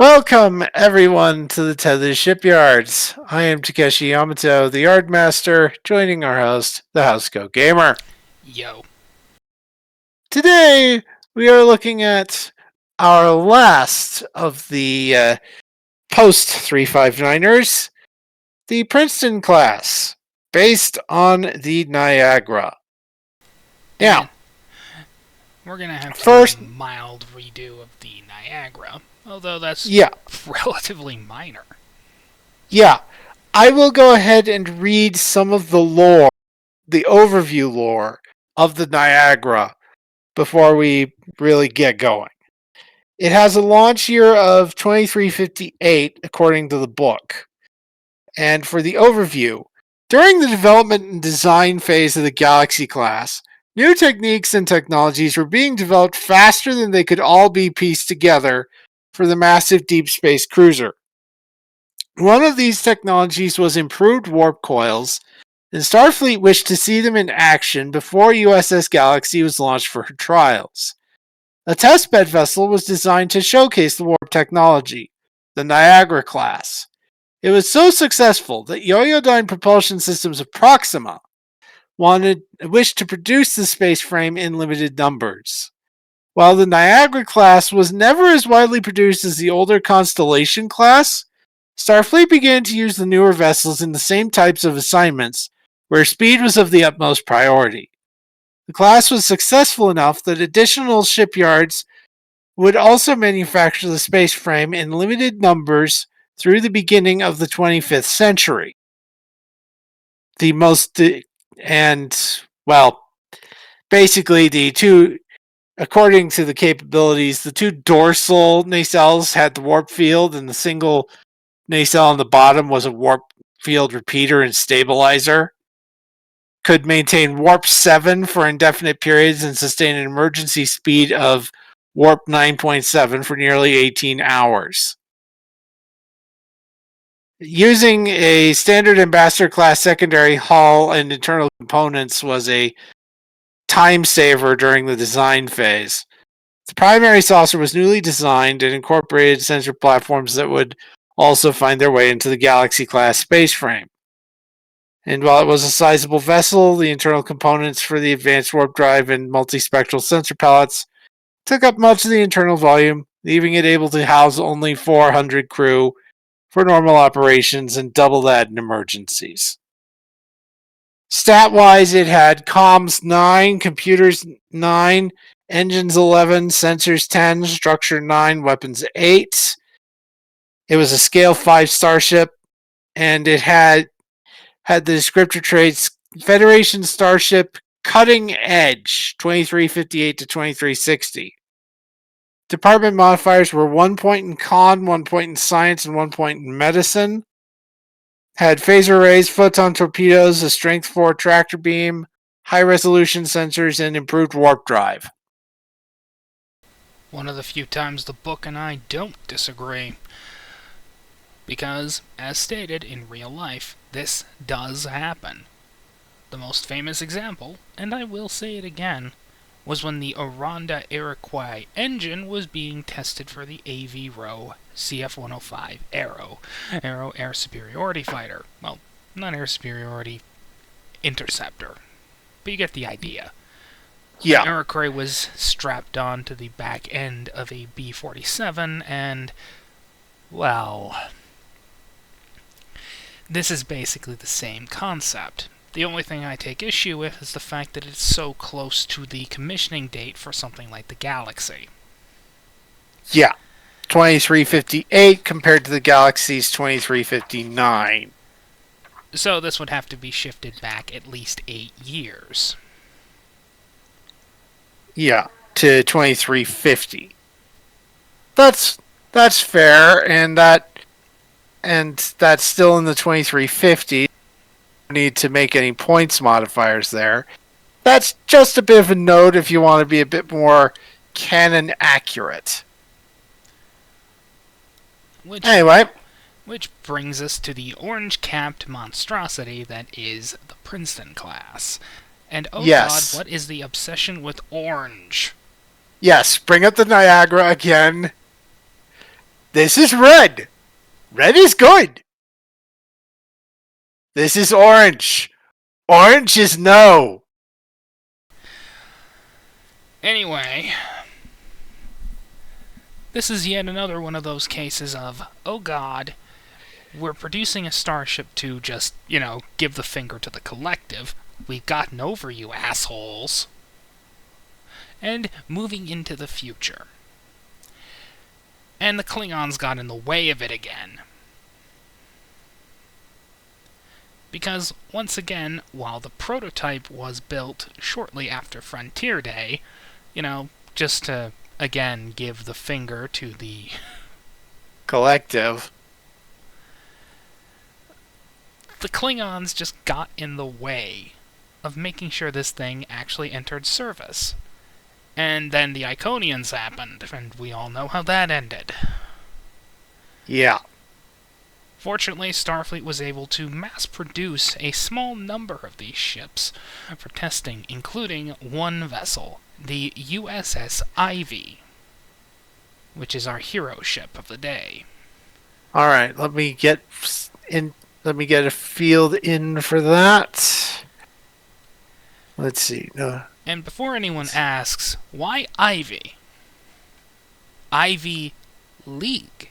Welcome, everyone, to the Tethys Shipyards. I am Takeshi Yamato, the Yardmaster, joining our host, the Housecoat Gamer. Yo. Today, we are looking at our last of the post-359ers, the Princeton-Class, based on the Niagara. And Now, we're going to have to do a first, mild redo of the Niagara, although that's yeah, relatively minor. yeah, I will go ahead and read some of the lore, the overview lore of the Niagara before we really get going. It has a launch year of 2358, according to the book. And for the overview, during the development and design phase of the Galaxy class, new techniques and technologies were being developed faster than they could all be pieced together for the massive deep space cruiser. One of these technologies was improved warp coils, and Starfleet wished to see them in action before USS Galaxy was launched for her trials. A testbed vessel was designed to showcase the warp technology, the Niagara class. It was so successful that Yoyodyne Propulsion Systems of Proxima wished to produce the space frame in limited numbers. While the Niagara class was never as widely produced as the older Constellation class, Starfleet began to use the newer vessels in the same types of assignments, where speed was of the utmost priority. The class was successful enough that additional shipyards would also manufacture the space frame in limited numbers through the beginning of the 25th century. The most, and, well, basically the two, according to the capabilities, the two dorsal nacelles had the warp field, and the single nacelle on the bottom was a warp field repeater and stabilizer. Could maintain warp 7 for indefinite periods and sustain an emergency speed of warp 9.7 for nearly 18 hours. Using a standard Ambassador class secondary hull and internal components was a time saver during the design phase. The primary saucer was newly designed and incorporated sensor platforms that would also find their way into the Galaxy class space frame. And while it was a sizable vessel, the internal components for the advanced warp drive and multispectral sensor pellets took up much of the internal volume, leaving it able to house only 400 crew for normal operations and double that in emergencies. Stat-wise, it had comms 9, computers 9, engines 11, sensors 10, structure 9, weapons 8. It was a scale 5 starship, and it had the descriptor traits Federation Starship Cutting Edge 2358 to 2360. Department modifiers were 1 point in con, 1 point in science, and 1 point in medicine. Had phaser arrays, photon torpedoes, a strength 4 tractor beam, high resolution sensors, and improved warp drive. One of the few times the book and I don't disagree. Because, as stated in real life, this does happen. The most famous example, and I will say it again, was when the Aranda Iroquois engine was being tested for the AV-RO CF-105 Aero Air Superiority Fighter. Well, not Air Superiority, Interceptor. But you get the idea. Yeah. Iroquois was strapped on to the back end of a B-47, and, well, this is basically the same concept. The only thing I take issue with is the fact that it's so close to the commissioning date for something like the Galaxy. Yeah. 2358 compared to the Galaxy's 2359. So this would have to be shifted back at least 8 years. Yeah, to 2350. That's fair, and that's still in the 2350. Need to make any points modifiers there. That's just a bit of a note if you want to be a bit more canon accurate. Which brings us to the orange-capped monstrosity that is the Princeton-Class. And oh yes. God, what is the obsession with orange? Yes, bring up the Niagara again. This is red. Red is good. This is orange. Orange is no. Anyway, this is yet another one of those cases of, oh god, we're producing a starship to just, give the finger to the collective. We've gotten over you assholes. And moving into the future. And the Klingons got in the way of it again. Because, once again, while the prototype was built shortly after Frontier Day, just to, again, give the finger to the collective, the Klingons just got in the way of making sure this thing actually entered service. And then the Iconians happened, and we all know how that ended. Yeah. Fortunately, Starfleet was able to mass-produce a small number of these ships for testing, including one vessel, the USS Ivy, which is our hero ship of the day. All right, let me get a field in for that. Let's see. And before anyone asks, why Ivy? Ivy League.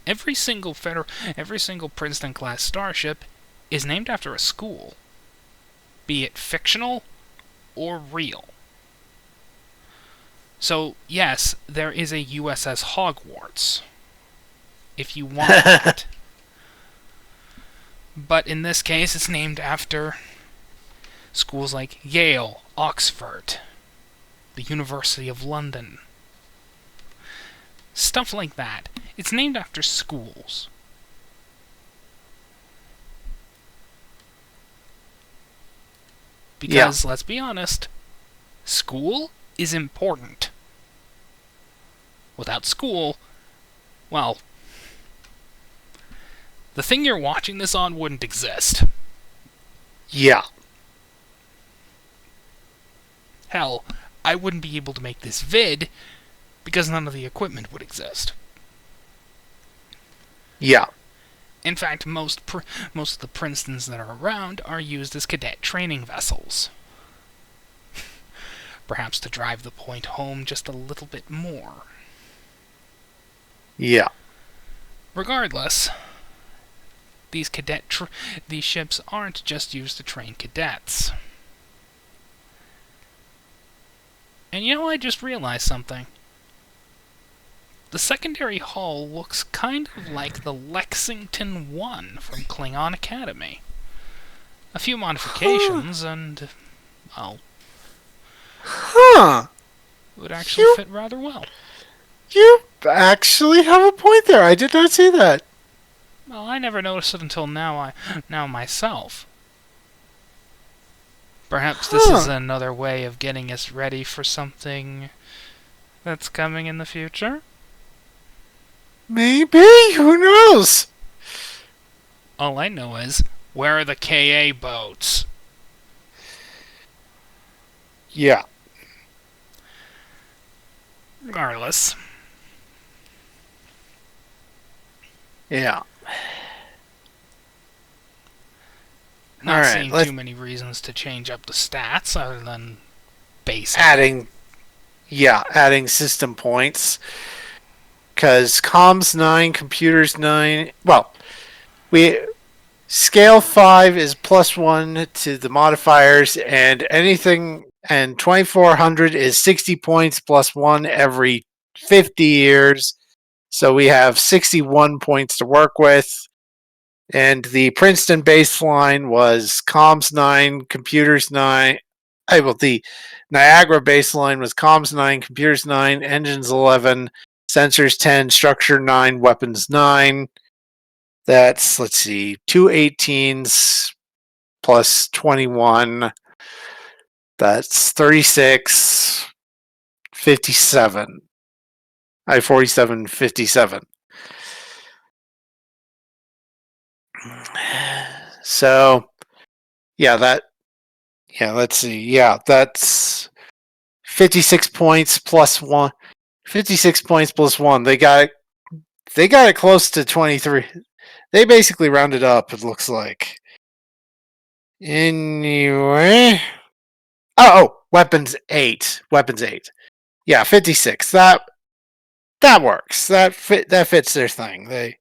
Every single Princeton-Class starship is named after a school, be it fictional or real. So, yes, there is a USS Hogwarts, if you want that. But in this case, it's named after schools like Yale, Oxford, the University of London. Stuff like that. It's named after schools. Because, let's be honest, school is important. Without school, well, the thing you're watching this on wouldn't exist. Yeah. Hell, I wouldn't be able to make this vid because none of the equipment would exist. Yeah. In fact, most of the Princetons that are around are used as cadet training vessels. Perhaps to drive the point home just a little bit more. Yeah. Regardless, these ships aren't just used to train cadets. And I just realized something. The secondary hull looks kind of like the Lexington 1 from Klingon Academy. A few modifications and, well, it would actually fit rather well. You actually have a point there. I did not see that. Well, I never noticed it until now myself. Perhaps this is another way of getting us ready for something that's coming in the future? Maybe. Who knows? All I know is, where are the KA boats? Yeah. Regardless. Yeah. Not seeing too many reasons to change up the stats other than basic. Adding system points. Because comms 9, computers 9. Well, scale 5 is +1 to the modifiers, and 2400 is 60 points +1 every 50 years. So we have 61 points to work with. And the Princeton baseline was comms 9, computers 9. The Niagara baseline was comms 9, computers 9, engines 11, sensors 10, structure 9, weapons 9. That's, 2 18s plus 21. That's 36, 57. 47, 57. So, that's 56 points plus 1. 56 points plus 1. They got They got it close to 23. They basically rounded up, it looks like. Anyway. Weapons 8. Weapons 8. Yeah, 56. That works. That fits their thing. They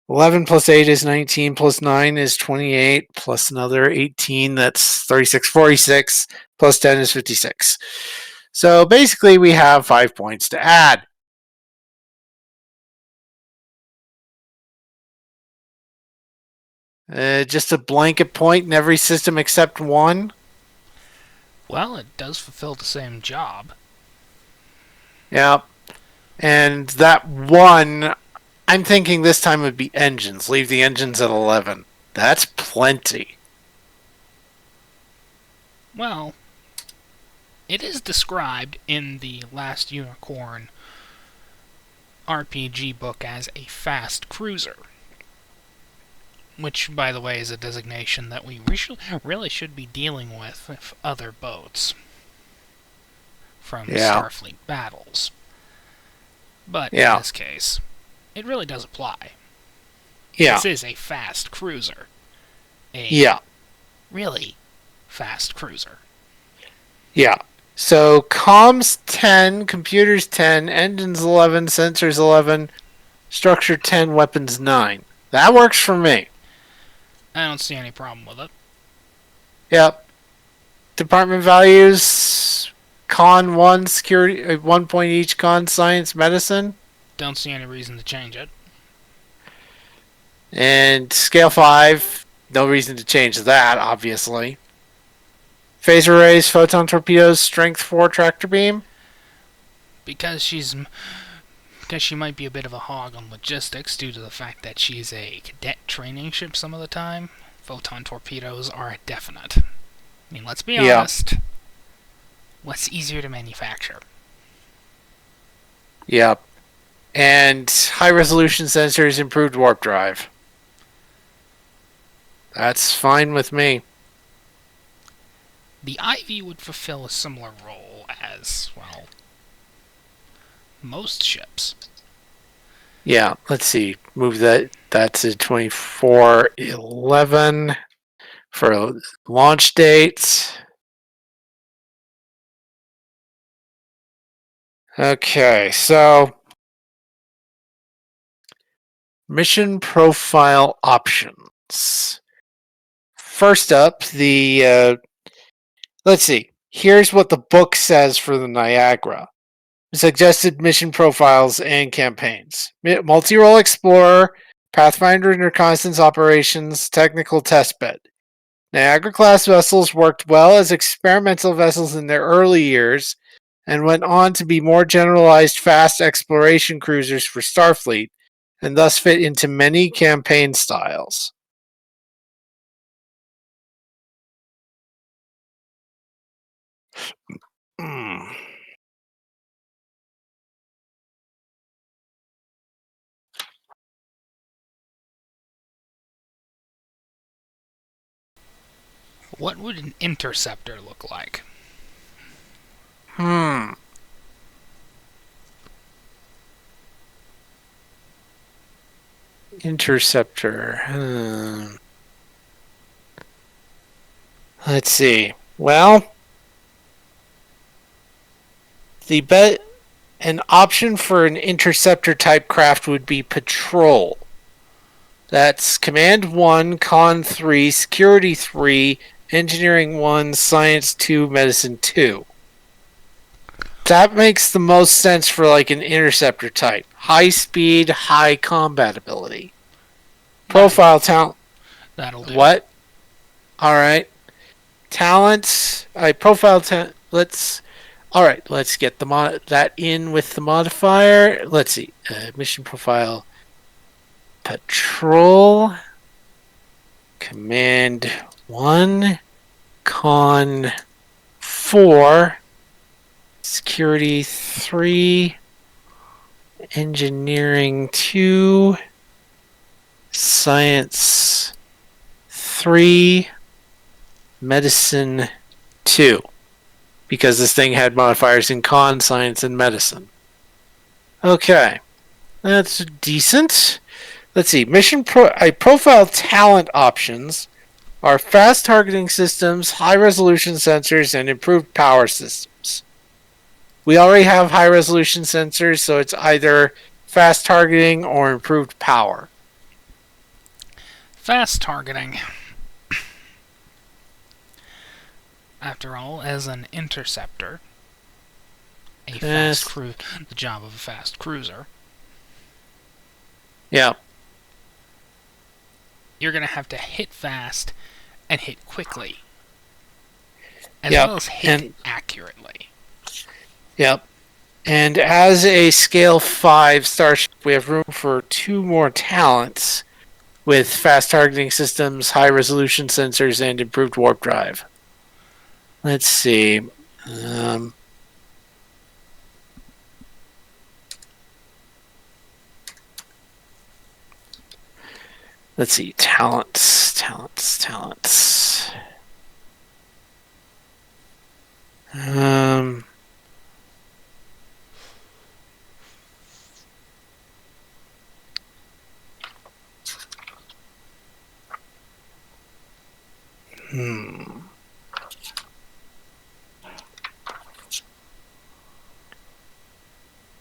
11 plus 8 is 19, plus 9 is 28, plus another 18, that's 36, 46, plus 10 is 56. So basically we have 5 points to add. Just a blanket point in every system except one. Well, it does fulfill the same job. Yeah. And that one, I'm thinking this time would be engines. Leave the engines at 11. That's plenty. Well, it is described in the Last Unicorn RPG book as a fast cruiser. Which, by the way, is a designation that we really should be dealing with other boats from Starfleet battles. But in this case, it really does apply. Yeah. This is a fast cruiser. A really fast cruiser. Yeah. So comms 10, computers 10, engines 11, sensors 11, structure 10, weapons 9. That works for me. I don't see any problem with it. Yep. Department values, con 1, security 1 point each, con science, medicine. Don't see any reason to change it. And scale 5, no reason to change that, obviously. Phaser rays, photon torpedoes, strength 4, tractor beam. Because she might be a bit of a hog on logistics due to the fact that she's a cadet training ship some of the time, photon torpedoes are a definite. I mean, let's be honest. What's easier to manufacture? Yep. And high-resolution sensors, improved warp drive. That's fine with me. The Ivy would fulfill a similar role as, well, most ships. Yeah, let's see. Move that. That's a 2411 for launch dates. Okay, so mission profile options. First up, let's see. Here's what the book says for the Niagara. Suggested mission profiles and campaigns. Multi-role explorer, Pathfinder and reconnaissance operations, technical testbed. Niagara-class vessels worked well as experimental vessels in their early years and went on to be more generalized fast exploration cruisers for Starfleet and thus fit into many campaign styles. What would an interceptor look like? Interceptor. Let's see. Well, an option for an interceptor type craft would be patrol. That's Command 1, Con 3, Security 3, Engineering 1, Science 2, Medicine 2. That makes the most sense for like an interceptor type. High speed, high combat ability. Profile talent. That'll do. What? Alright. Talents. Profile talent. Let's get that in with the modifier. Let's see. Mission profile. Patrol. Command 1. Con 4. Security 3. Engineering 2. Science 3. Medicine 2. Because this thing had modifiers in con, science, and medicine. Okay. That's decent. Let's see. Profile talent options are fast targeting systems, high resolution sensors, and improved power systems. We already have high resolution sensors, so it's either fast targeting or improved power. Fast targeting. After all, as an interceptor, the job of a fast cruiser. Yeah. You're going to have to hit fast and hit quickly, as well as hit accurately. Yep. And as a scale 5 starship, we have room for 2 more talents with fast targeting systems, high resolution sensors, and improved warp drive. Let's see. Let's see. Talents.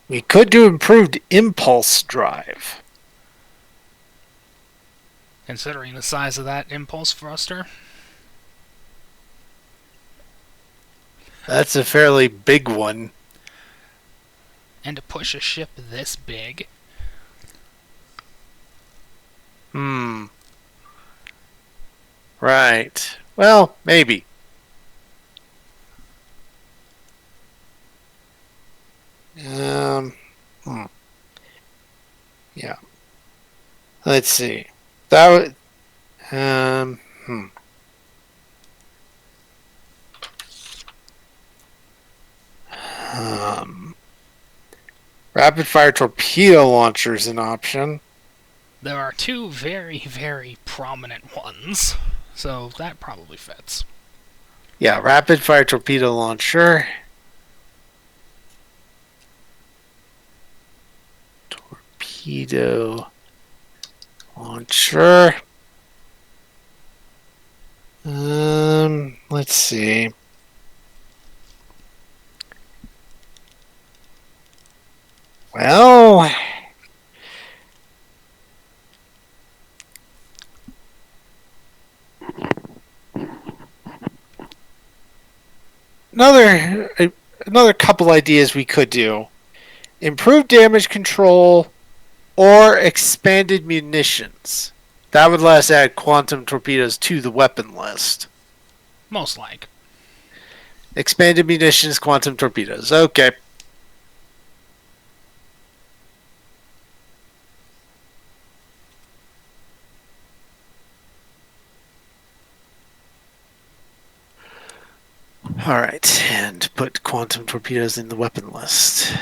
We could do improved impulse drive. Considering the size of that impulse thruster? That's a fairly big one. And to push a ship this big? Right. Well, maybe. Yeah. Let's see. That would. Rapid fire torpedo launcher is an option. There are 2 very, very prominent ones, so that probably fits. Yeah, rapid fire torpedo launcher. Torpedo launcher. Let's see. Well, another couple ideas we could do. Improved damage control or expanded munitions. That would let us add quantum torpedoes to the weapon list. Most like. Expanded munitions, quantum torpedoes. Okay. Alright, and put quantum torpedoes in the weapon list.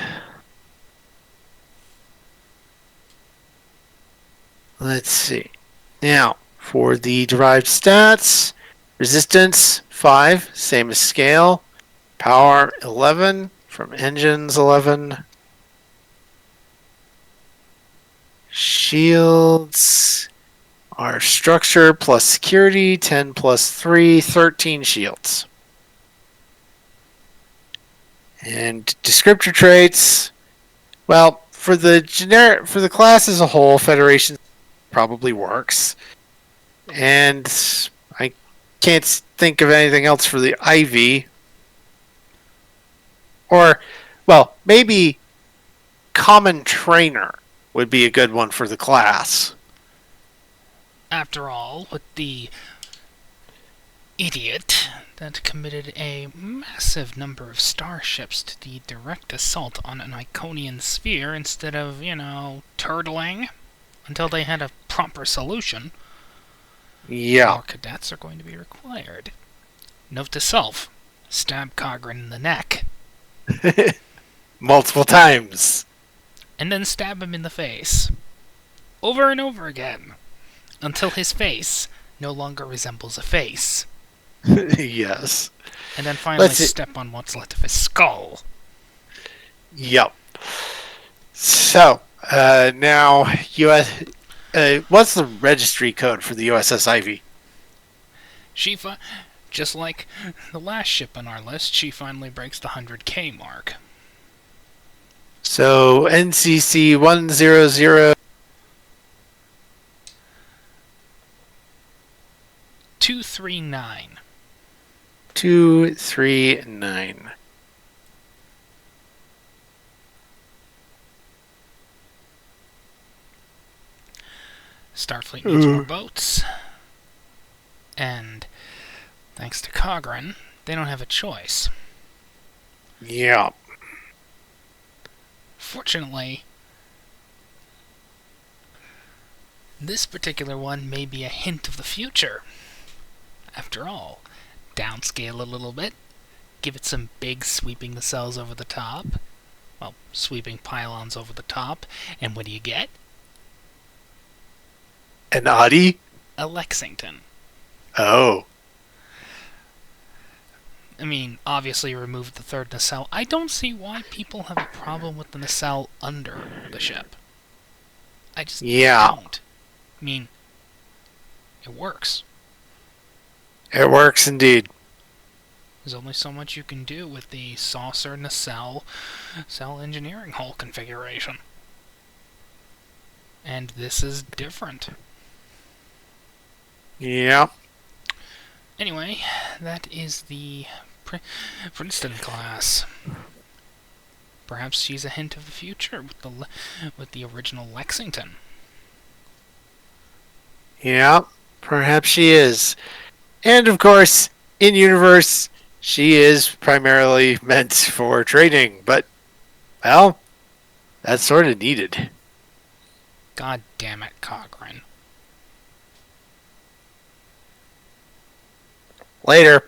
Let's see. Now, for the derived stats, resistance 5, same as scale. Power 11 from engines 11. Shields are structure plus security 10 plus 3, 13 shields. And descriptor traits, well, for the class as a whole, Federation probably works. And I can't think of anything else for the Ivy. Or, well, maybe Common Trainer would be a good one for the class. After all, with the idiot that committed a massive number of starships to the direct assault on an Iconian sphere instead of, turtling until they had a proper solution. Yeah. More cadets are going to be required. Note to self, stab Cogran in the neck. Multiple times. And then stab him in the face. Over and over again. Until his face no longer resembles a face. Yes. And then finally step on what's left of his skull. Yep. So, Now, U.S. What's the registry code for the USS Ivy? Just like the last ship on our list, she finally breaks the 100K mark. So NCC 100. 239. 239. Starfleet needs more boats. And thanks to Cogran, they don't have a choice. Yeah. Fortunately, this particular one may be a hint of the future. After all, downscale a little bit, give it some big sweeping nacelles over the top, well, sweeping pylons over the top, and what do you get? An Audi? A Lexington. Oh. I mean, obviously remove the third nacelle. I don't see why people have a problem with the nacelle under the ship. I just don't. I mean, it works. It works indeed. There's only so much you can do with the saucer nacelle cell engineering hull configuration. And this is different. Yeah. Anyway, that is the Princeton-Class. Perhaps she's a hint of the future with the original Lexington. Yeah, perhaps she is. And of course, in universe, she is primarily meant for trading, but, well, that's sort of needed. God damn it, Cogran. Later.